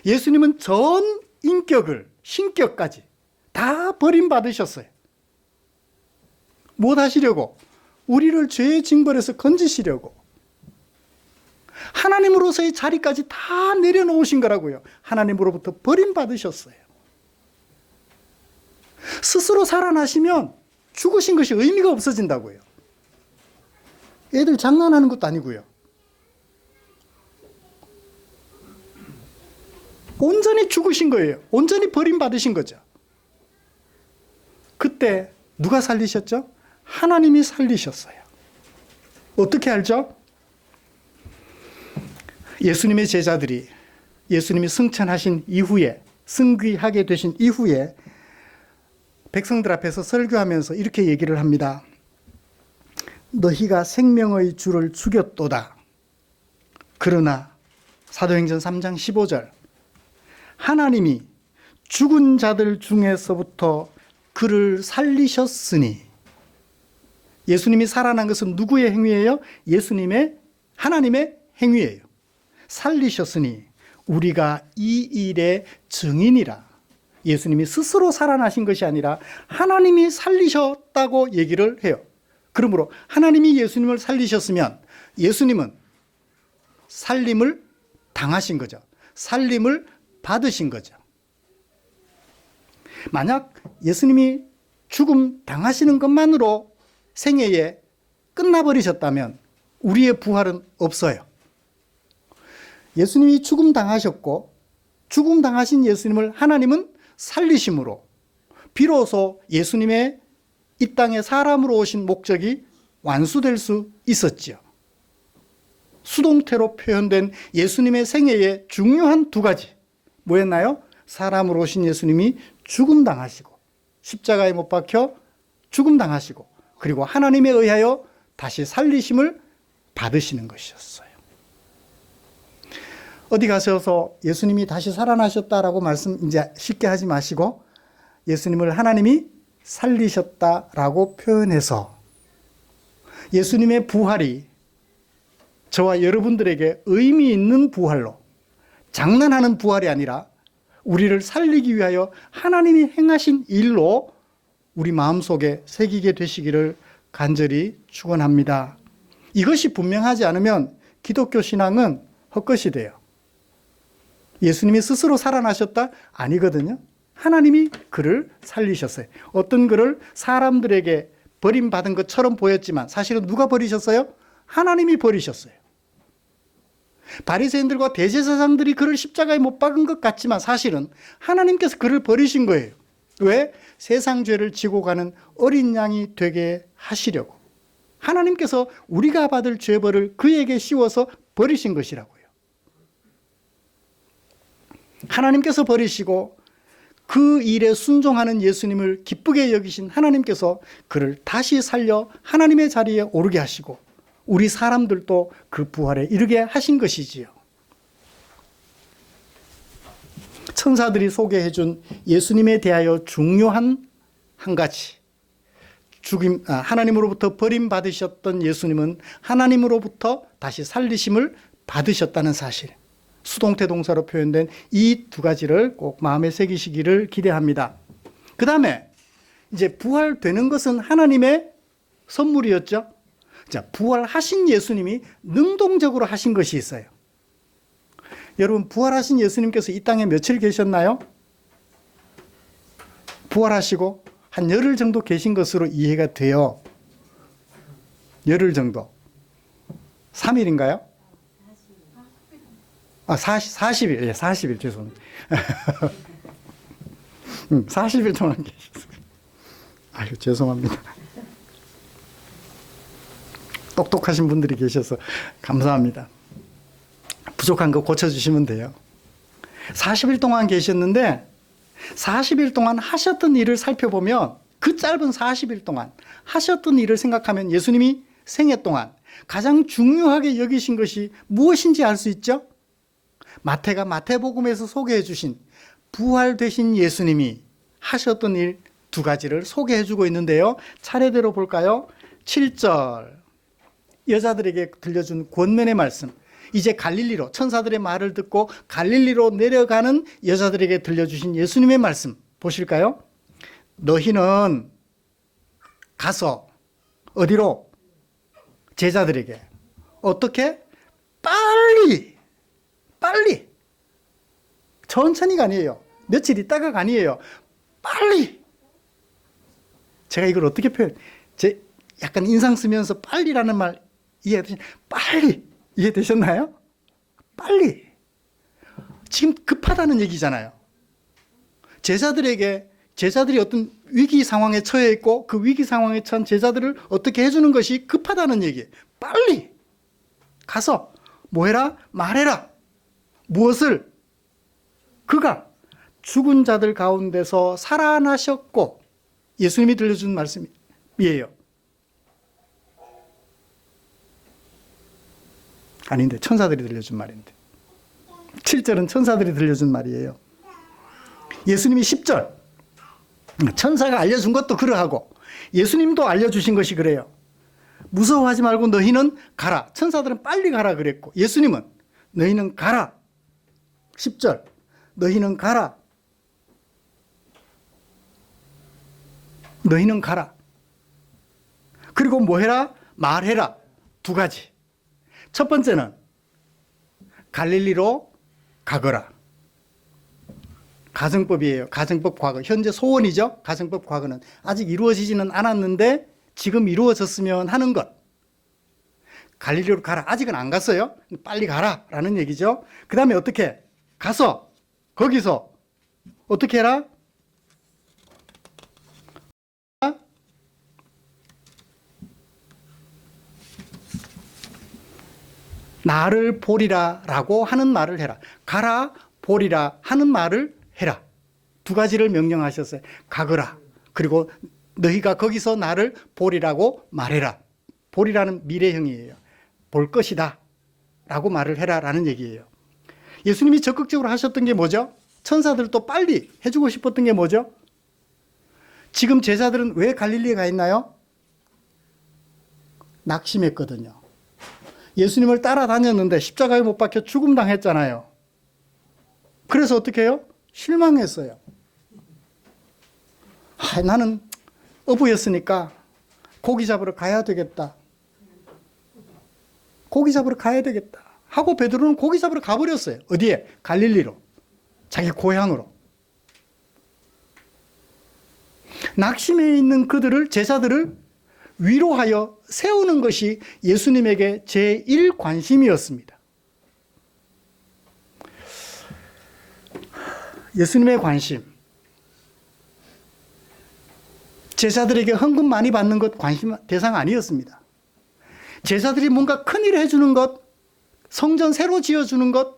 예수님은 전 인격을, 신격까지 다 버림받으셨어요. 뭐 하시려고? 우리를 죄의 징벌에서 건지시려고. 하나님으로서의 자리까지 다 내려놓으신 거라고요. 하나님으로부터 버림받으셨어요. 스스로 살아나시면 죽으신 것이 의미가 없어진다고요. 애들 장난하는 것도 아니고요. 온전히 죽으신 거예요. 온전히 버림받으신 거죠. 그때 누가 살리셨죠? 하나님이 살리셨어요. 어떻게 알죠? 예수님의 제자들이 예수님이 승천하신 이후에, 승귀하게 되신 이후에 백성들 앞에서 설교하면서 이렇게 얘기를 합니다. 너희가 생명의 주를 죽였도다. 그러나 사도행전 3장 15절 하나님이 죽은 자들 중에서부터 그를 살리셨으니, 예수님이 살아난 것은 누구의 행위예요? 하나님의 행위예요. 살리셨으니 우리가 이 일의 증인이라. 예수님이 스스로 살아나신 것이 아니라 하나님이 살리셨다고 얘기를 해요. 그러므로 하나님이 예수님을 살리셨으면 예수님은 살림을 당하신 거죠. 살림을 받으신 거죠. 만약 예수님이 죽음 당하시는 것만으로 생애에 끝나버리셨다면 우리의 부활은 없어요. 예수님이 죽음 당하셨고 죽음 당하신 예수님을 하나님은 살리심으로 비로소 예수님의 이 땅에 사람으로 오신 목적이 완수될 수 있었지요. 수동태로 표현된 예수님의 생애의 중요한 두 가지 뭐였나요? 사람으로 오신 예수님이 죽음 당하시고 십자가에 못 박혀 죽음 당하시고 그리고 하나님에 의하여 다시 살리심을 받으시는 것이었어요. 어디 가셔서 예수님이 다시 살아나셨다라고 말씀 이제 쉽게 하지 마시고 예수님을 하나님이 살리셨다라고 표현해서 예수님의 부활이 저와 여러분들에게 의미 있는 부활로 장난하는 부활이 아니라 우리를 살리기 위하여 하나님이 행하신 일로 우리 마음속에 새기게 되시기를 간절히 축원합니다. 이것이 분명하지 않으면 기독교 신앙은 헛것이 돼요. 예수님이 스스로 살아나셨다? 아니거든요. 하나님이 그를 살리셨어요. 어떤 그를 사람들에게 버림받은 것처럼 보였지만 사실은 누가 버리셨어요? 하나님이 버리셨어요. 바리새인들과 대제사장들이 그를 십자가에 못 박은 것 같지만 사실은 하나님께서 그를 버리신 거예요. 왜? 세상 죄를 지고 가는 어린 양이 되게 하시려고. 하나님께서 우리가 받을 죄벌을 그에게 씌워서 버리신 것이라고요. 하나님께서 버리시고 그 일에 순종하는 예수님을 기쁘게 여기신 하나님께서 그를 다시 살려 하나님의 자리에 오르게 하시고 우리 사람들도 그 부활에 이르게 하신 것이지요. 천사들이 소개해 준 예수님에 대하여 중요한 한 가지. 하나님으로부터 버림받으셨던 예수님은 하나님으로부터 다시 살리심을 받으셨다는 사실. 수동태 동사로 표현된 이 두 가지를 꼭 마음에 새기시기를 기대합니다. 그 다음에 이제 부활되는 것은 하나님의 선물이었죠. 자, 부활하신 예수님이 능동적으로 하신 것이 있어요. 여러분, 부활하신 예수님께서 이 땅에 며칠 계셨나요? 부활하시고 한 열흘 정도 계신 것으로 이해가 돼요. 열흘 정도. 3일인가요? 40일. 예, 40일. 죄송합니다. 40일 동안 계셨어요. 아유, 죄송합니다. 똑똑하신 분들이 계셔서 감사합니다. 부족한 거 고쳐주시면 돼요. 40일 동안 계셨는데 40일 동안 하셨던 일을 살펴보면 그 짧은 40일 동안 하셨던 일을 생각하면 예수님이 생애 동안 가장 중요하게 여기신 것이 무엇인지 알 수 있죠? 마태가 마태복음에서 소개해 주신 부활되신 예수님이 하셨던 일 두 가지를 소개해 주고 있는데요. 차례대로 볼까요? 7절 여자들에게 들려준 권면의 말씀. 이제 갈릴리로 천사들의 말을 듣고 갈릴리로 내려가는 여자들에게 들려주신 예수님의 말씀 보실까요? 너희는 가서 어디로? 제자들에게 어떻게? 빨리 천천히가 아니에요. 며칠 있다가가 아니에요. 빨리. 제가 이걸 어떻게 약간 인상 쓰면서 빨리라는 말 빨리 이해되셨나요? 빨리. 지금 급하다는 얘기잖아요. 제자들이 어떤 위기 상황에 처해 있고 그 위기 상황에 처한 제자들을 어떻게 해주는 것이 급하다는 얘기예요. 빨리 가서 뭐 해라? 말해라. 무엇을? 그가 죽은 자들 가운데서 살아나셨고 예수님이 들려준 말씀이에요. 아닌데 천사들이 들려준 말인데 7절은 천사들이 들려준 말이에요. 예수님이 10절 천사가 알려준 것도 그러하고 예수님도 알려주신 것이 그래요. 무서워하지 말고 너희는 가라. 천사들은 빨리 가라 그랬고 예수님은 너희는 가라. 10절 너희는 가라. 너희는 가라. 그리고 뭐 해라? 말해라. 두 가지. 첫 번째는 갈릴리로 가거라. 가정법이에요. 가정법 과거. 현재 소원이죠. 가정법 과거는 아직 이루어지지는 않았는데 지금 이루어졌으면 하는 것. 갈릴리로 가라. 아직은 안 갔어요. 빨리 가라라는 얘기죠. 그 다음에 어떻게? 가서 거기서 어떻게 해라? 나를 보리라 라고 하는 말을 해라. 가라, 보리라 하는 말을 해라. 두 가지를 명령하셨어요. 가거라. 그리고 너희가 거기서 나를 보리라고 말해라. 보리라는 미래형이에요. 볼 것이다 라고 말을 해라 라는 얘기예요. 예수님이 적극적으로 하셨던 게 뭐죠? 천사들도 빨리 해주고 싶었던 게 뭐죠? 지금 제자들은 왜 갈릴리에 가 있나요? 낙심했거든요. 예수님을 따라다녔는데 십자가에 못 박혀 죽음당했잖아요. 그래서 어떻게 해요? 실망했어요. 나는 어부였으니까 고기 잡으러 가야 되겠다. 고기 잡으러 가야 되겠다. 하고 베드로는 고기 잡으러 가버렸어요. 어디에? 갈릴리로. 자기 고향으로. 낙심해 있는 제자들을 위로하여 세우는 것이 예수님에게 제1 관심이었습니다. 예수님의 관심. 제자들에게 헌금 많이 받는 것 관심 대상 아니었습니다. 제자들이 뭔가 큰일을 해주는 것, 성전 새로 지어주는 것,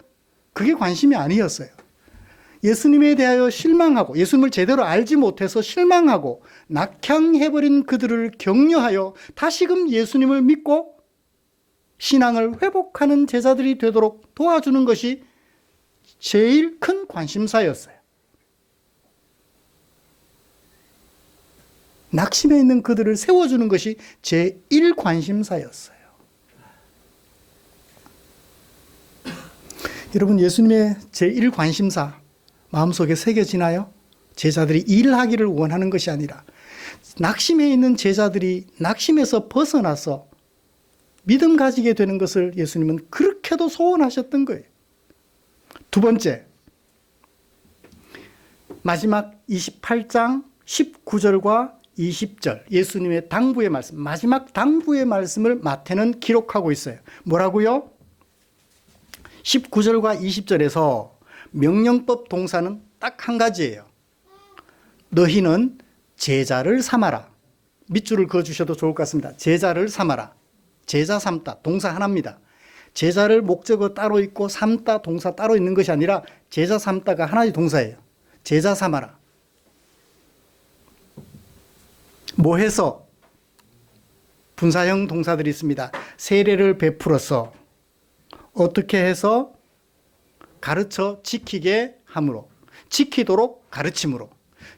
그게 관심이 아니었어요. 예수님에 대하여 실망하고 예수님을 제대로 알지 못해서 실망하고 낙향해버린 그들을 격려하여 다시금 예수님을 믿고 신앙을 회복하는 제자들이 되도록 도와주는 것이 제일 큰 관심사였어요. 낙심해 있는 그들을 세워주는 것이 제1 관심사였어요. 여러분, 예수님의 제1 관심사 마음속에 새겨지나요? 제자들이 일하기를 원하는 것이 아니라 낙심해 있는 제자들이 낙심에서 벗어나서 믿음 가지게 되는 것을 예수님은 그렇게도 소원하셨던 거예요. 두 번째, 마지막 28장 19절과 20절 예수님의 당부의 말씀, 마지막 당부의 말씀을 마태는 기록하고 있어요. 뭐라고요? 19절과 20절에서 명령법 동사는 딱 한 가지예요. 너희는 제자를 삼아라. 밑줄을 그어주셔도 좋을 것 같습니다. 제자를 삼아라. 제자 삼다. 동사 하나입니다. 제자를 목적어 따로 있고 삼다 동사 따로 있는 것이 아니라 제자 삼다가 하나의 동사예요. 제자 삼아라. 뭐 해서? 분사형 동사들이 있습니다. 세례를 베풀어서 어떻게 해서? 가르쳐 지키게 함으로, 지키도록 가르침으로,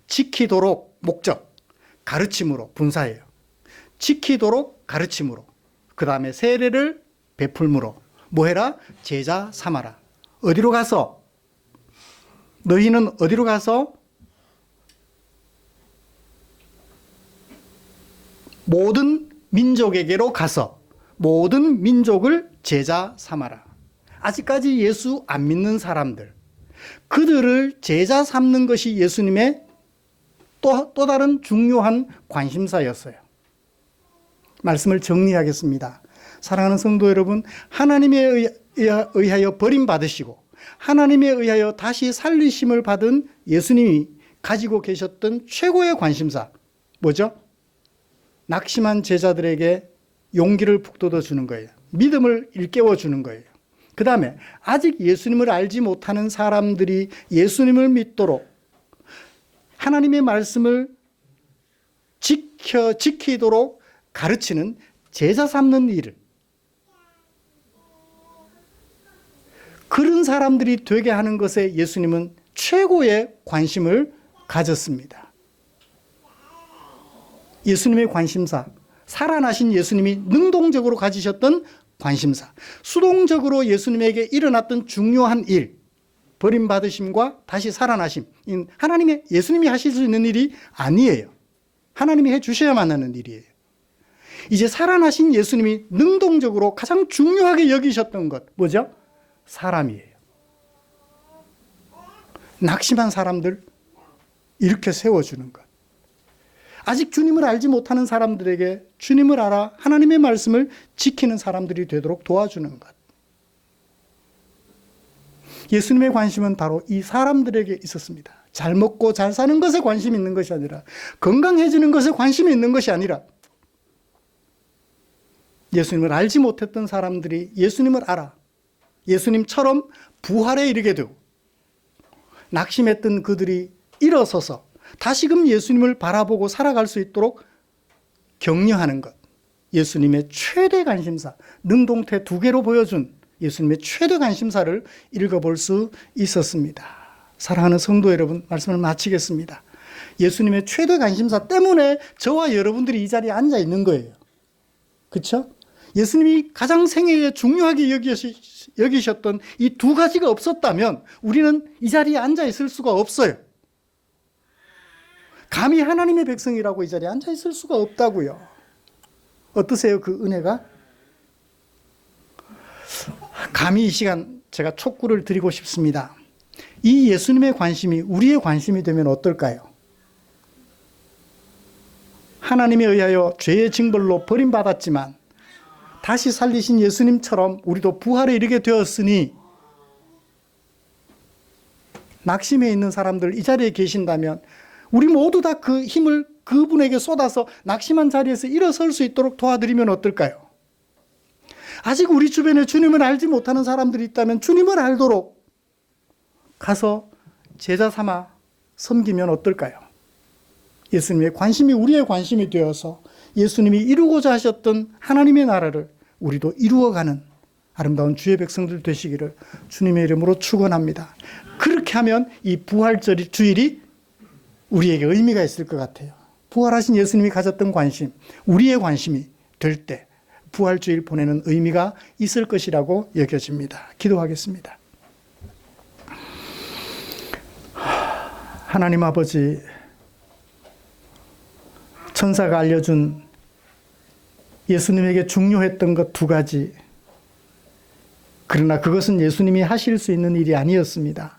지키도록 목적, 가르침으로 분사예요. 지키도록 가르침으로, 그 다음에 세례를 베풀므로, 뭐 해라? 제자 삼아라. 어디로 가서? 너희는 어디로 가서? 모든 민족에게로 가서 모든 민족을 제자 삼아라. 아직까지 예수 안 믿는 사람들, 그들을 제자 삼는 것이 예수님의 또 다른 중요한 관심사였어요. 말씀을 정리하겠습니다. 사랑하는 성도 여러분, 하나님에 의하여 버림받으시고 하나님에 의하여 다시 살리심을 받은 예수님이 가지고 계셨던 최고의 관심사 뭐죠? 낙심한 제자들에게 용기를 북돋워 주는 거예요. 믿음을 일깨워 주는 거예요. 그 다음에 아직 예수님을 알지 못하는 사람들이 예수님을 믿도록 하나님의 말씀을 지키도록 가르치는 제자 삼는 일을, 그런 사람들이 되게 하는 것에 예수님은 최고의 관심을 가졌습니다. 예수님의 관심사, 살아나신 예수님이 능동적으로 가지셨던 관심사, 수동적으로 예수님에게 일어났던 중요한 일, 버림받으심과 다시 살아나심, 하나님의, 예수님이 하실 수 있는 일이 아니에요. 하나님이 해주셔야만 하는 일이에요. 이제 살아나신 예수님이 능동적으로 가장 중요하게 여기셨던 것 뭐죠? 사람이에요. 낙심한 사람들 이렇게 세워주는 것. 아직 주님을 알지 못하는 사람들에게 주님을 알아 하나님의 말씀을 지키는 사람들이 되도록 도와주는 것. 예수님의 관심은 바로 이 사람들에게 있었습니다. 잘 먹고 잘 사는 것에 관심이 있는 것이 아니라, 건강해지는 것에 관심이 있는 것이 아니라, 예수님을 알지 못했던 사람들이 예수님을 알아 예수님처럼 부활에 이르게 되고, 낙심했던 그들이 일어서서 다시금 예수님을 바라보고 살아갈 수 있도록 격려하는 것. 예수님의 최대 관심사, 능동태 2개로 보여준 예수님의 최대 관심사를 읽어볼 수 있었습니다. 사랑하는 성도 여러분, 말씀을 마치겠습니다. 예수님의 최대 관심사 때문에 저와 여러분들이 이 자리에 앉아 있는 거예요. 그렇죠? 예수님이 가장 생애에 중요하게 여기셨던 이 2가지가 없었다면 우리는 이 자리에 앉아 있을 수가 없어요. 감히 하나님의 백성이라고 이 자리에 앉아 있을 수가 없다고요. 어떠세요, 그 은혜가? 감히 이 시간 제가 촉구를 드리고 싶습니다. 이 예수님의 관심이 우리의 관심이 되면 어떨까요? 하나님에 의하여 죄의 징벌로 버림받았지만 다시 살리신 예수님처럼 우리도 부활에 이르게 되었으니, 낙심해 있는 사람들 이 자리에 계신다면 우리 모두 다 그 힘을 그분에게 쏟아서 낙심한 자리에서 일어설 수 있도록 도와드리면 어떨까요? 아직 우리 주변에 주님을 알지 못하는 사람들이 있다면 주님을 알도록 가서 제자 삼아 섬기면 어떨까요? 예수님의 관심이 우리의 관심이 되어서 예수님이 이루고자 하셨던 하나님의 나라를 우리도 이루어가는 아름다운 주의 백성들 되시기를 주님의 이름으로 축원합니다. 그렇게 하면 이 부활주일이 우리에게 의미가 있을 것 같아요. 부활하신 예수님이 가졌던 관심, 우리의 관심이 될 때 부활주일 보내는 의미가 있을 것이라고 여겨집니다. 기도하겠습니다. 하나님 아버지, 천사가 알려준 예수님에게 중요했던 것 2가지. 그러나 그것은 예수님이 하실 수 있는 일이 아니었습니다.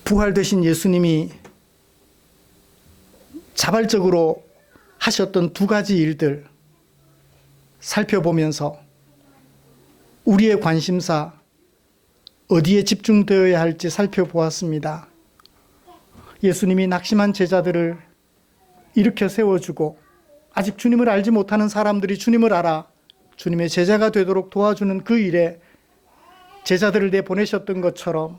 부활되신 예수님이 자발적으로 하셨던 2가지 일들 살펴보면서 우리의 관심사 어디에 집중되어야 할지 살펴보았습니다. 예수님이 낙심한 제자들을 일으켜 세워주고 아직 주님을 알지 못하는 사람들이 주님을 알아 주님의 제자가 되도록 도와주는 그 일에 제자들을 내보내셨던 것처럼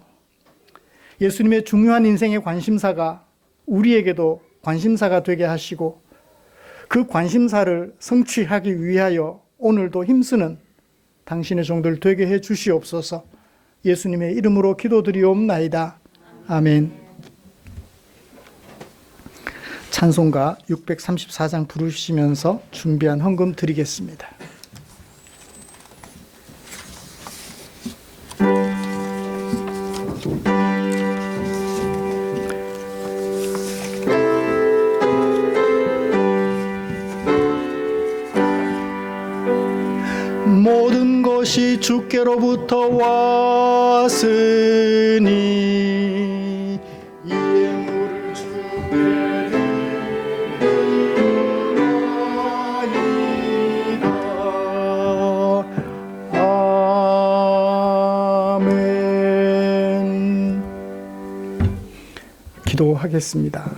예수님의 중요한 인생의 관심사가 우리에게도 관심사가 되게 하시고 그 관심사를 성취하기 위하여 오늘도 힘쓰는 당신의 종들 되게 해 주시옵소서. 예수님의 이름으로 기도드리옵나이다. 아멘. 찬송가 634장 부르시면서 준비한 헌금 드리겠습니다. 모든 것이 주께로부터 왔으니 이 예물을 주께 드리나이다. 아멘. 기도하겠습니다.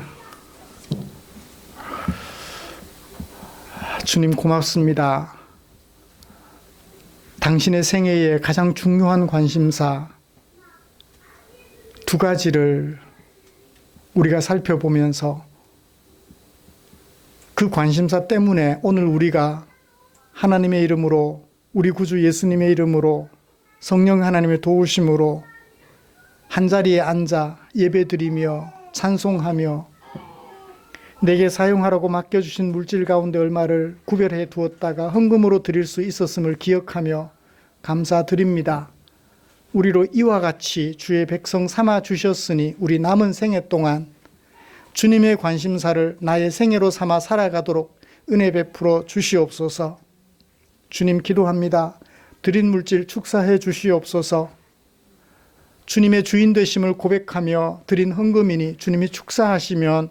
주님 고맙습니다. 당신의 생애의 가장 중요한 관심사 2가지를 우리가 살펴보면서 그 관심사 때문에 오늘 우리가 하나님의 이름으로 우리 구주 예수님의 이름으로 성령 하나님의 도우심으로 한자리에 앉아 예배드리며 찬송하며 내게 사용하라고 맡겨주신 물질 가운데 얼마를 구별해 두었다가 헌금으로 드릴 수 있었음을 기억하며 감사드립니다. 우리로 이와 같이 주의 백성 삼아 주셨으니 우리 남은 생애 동안 주님의 관심사를 나의 생애로 삼아 살아가도록 은혜 베풀어 주시옵소서. 주님 기도합니다. 드린 물질 축사해 주시옵소서. 주님의 주인 되심을 고백하며 드린 헌금이니 주님이 축사하시면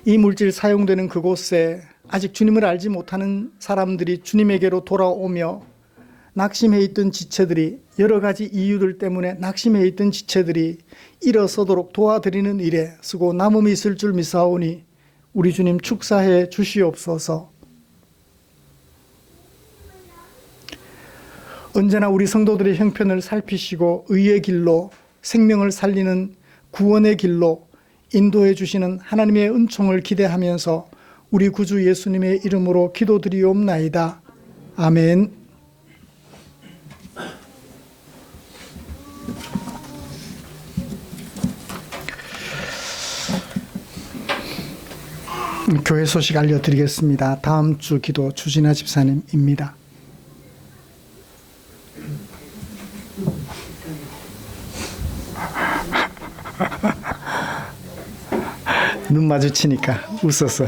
이 물질 사용되는 그곳에 아직 주님을 알지 못하는 사람들이 주님에게로 돌아오며 낙심해 있던 지체들이, 여러 가지 이유들 때문에 낙심해 있던 지체들이 일어서도록 도와드리는 일에 쓰고 남음이 있을 줄 믿사오니 우리 주님 축사해 주시옵소서. 언제나 우리 성도들의 형편을 살피시고 의의 길로, 생명을 살리는 구원의 길로 인도해 주시는 하나님의 은총을 기대하면서 우리 구주 예수님의 이름으로 기도드리옵나이다. 아멘. 교회 소식 알려드리겠습니다. 다음 주 기도 주진아 집사님입니다. 눈 마주치니까 웃었어.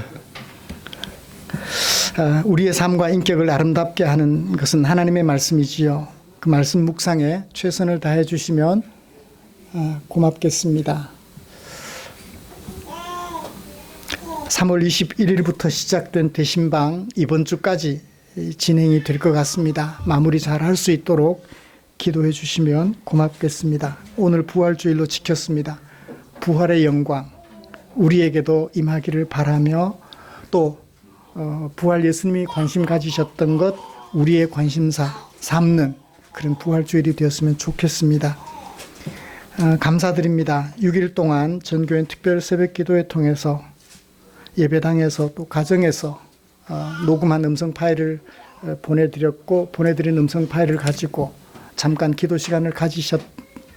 우리의 삶과 인격을 아름답게 하는 것은 하나님의 말씀이지요. 그 말씀 묵상에 최선을 다해 주시면 고맙겠습니다. 3월 21일부터 시작된 대신방 이번 주까지 진행이 될 것 같습니다. 마무리 잘 할 수 있도록 기도해 주시면 고맙겠습니다. 오늘 부활주일로 지켰습니다. 부활의 영광 우리에게도 임하기를 바라며 또 부활 예수님이 관심 가지셨던 것 우리의 관심사 삼는 그런 부활주일이 되었으면 좋겠습니다. 감사드립니다. 6일 동안 전교회 특별 새벽 기도회 통해서 예배당에서 또 가정에서 녹음한 음성 파일을 보내드렸고 보내드린 음성 파일을 가지고 잠깐 기도 시간을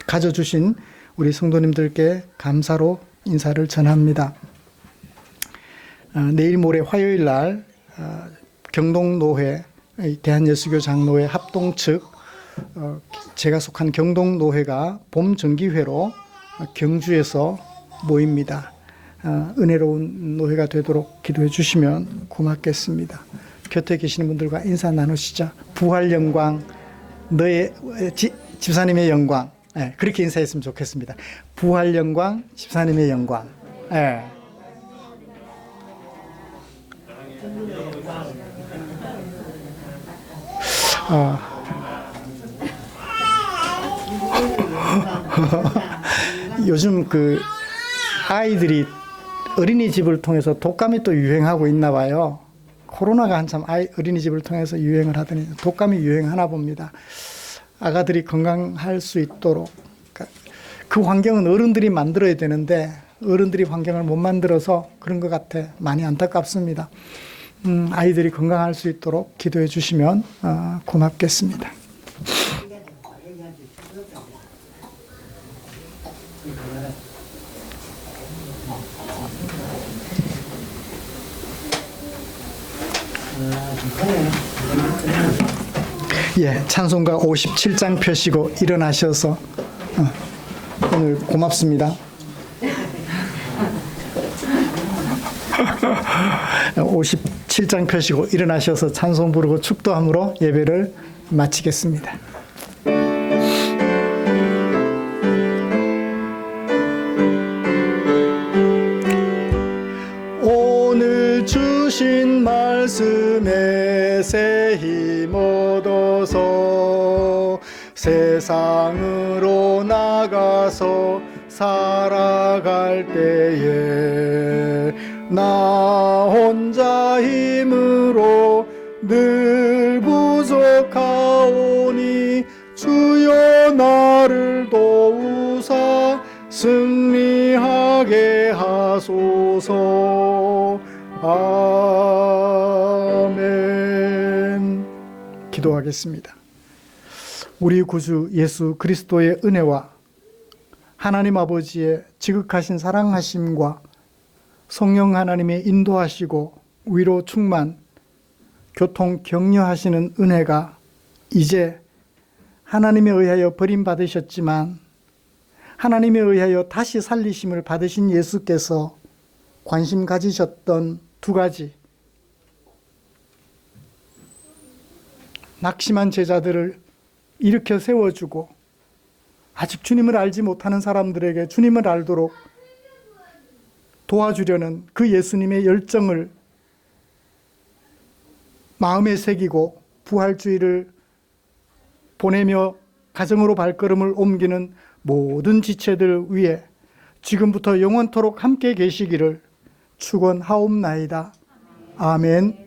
가져주신 우리 성도님들께 감사로 인사를 전합니다. 내일 모레 화요일 날 경동노회 대한예수교 장로회 합동 측 제가 속한 경동노회가 봄 정기회로 경주에서 모입니다. 은혜로운 노회가 되도록 기도해 주시면 고맙겠습니다. 곁에 계시는 분들과 인사 나누시자. 부활 영광 너의 집사님의 영광 그렇게 인사했으면 좋겠습니다. 부활 영광 집사님의 영광. 요즘 그 아이들이 어린이집을 통해서 독감이 또 유행하고 있나 봐요. 코로나가 한참 어린이집을 통해서 유행을 하더니 독감이 유행하나 봅니다. 아가들이 건강할 수 있도록 그 환경은 어른들이 만들어야 되는데 어른들이 환경을 못 만들어서 그런 것 같아 많이 안타깝습니다. 아이들이 건강할 수 있도록 기도해 주시면 고맙겠습니다. 예, 찬송가 57장 펴시고 일어나셔서 오늘 고맙습니다. 57장 펴시고 일어나셔서 찬송 부르고 축도함으로 예배를 마치겠습니다. 오늘 주신 말씀에 새 힘 얻어서 세상으로 나가서 살아갈 때에 나 혼자 힘으로 늘 부족하오니 주여 나를 도우사 승리하게 하소서. 아멘. 기도하겠습니다. 우리 구주 예수 그리스도의 은혜와 하나님 아버지의 지극하신 사랑하심과 성령 하나님의 인도하시고 위로 충만 교통 격려하시는 은혜가 이제 하나님에 의하여 버림받으셨지만 하나님에 의하여 다시 살리심을 받으신 예수께서 관심 가지셨던 두 가지, 낙심한 제자들을 일으켜 세워주고 아직 주님을 알지 못하는 사람들에게 주님을 알도록 도와주려는 그 예수님의 열정을 마음에 새기고 부활주의를 보내며 가정으로 발걸음을 옮기는 모든 지체들 위해 지금부터 영원토록 함께 계시기를 축원하옵나이다. 아멘.